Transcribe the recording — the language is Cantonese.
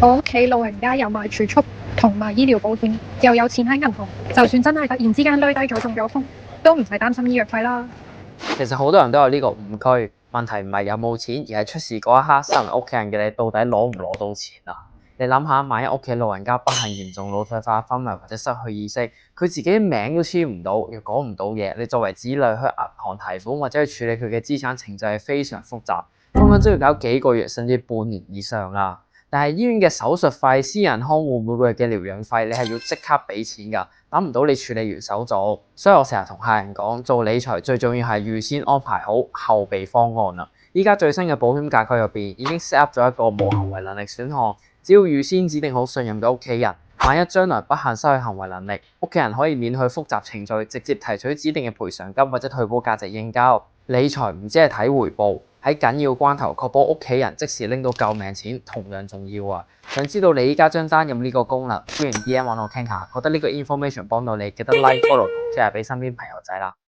我屋企老人家有買儲蓄同埋醫療保險，又有錢喺銀行，就算真係突然之間累低咗中咗風，都唔使擔心醫藥費啦。其實好多人都有呢個誤區，問題唔係有冇錢，而係出事嗰一刻，身為屋企人嘅你到底攞唔攞到錢啊？你諗下，萬一屋企老人家不幸嚴重腦退化、昏迷或者失去意識，佢自己名都簽唔到，又講唔到嘢，你作為子女去銀行提款或者去處理佢嘅資產程序係非常複雜，分分鐘要搞幾個月甚至半年以上啊！但係醫院嘅手術費、私人看護每個月嘅療養費，你係要即刻俾錢㗎，等唔到你處理完手續。所以我成日同客人講，做理財最重要係預先安排好後備方案啦。依家最新嘅保險架構入邊已經 set up 咗一個無行為能力選項，只要預先指定好信任嘅屋企人，萬一將來不幸失去行為能力，屋企人可以免去複雜程序，直接提取指定嘅賠償金或者退保價值應交。理財唔止係睇回報，喺緊要關頭確保屋企人即時拎到救命錢同樣重要啊！想知道你依家張單有冇呢個功能？歡迎 DM 揾我傾下，覺得呢個 information 幫到你，記得 like、follow 同 share 俾身邊朋友仔啦〜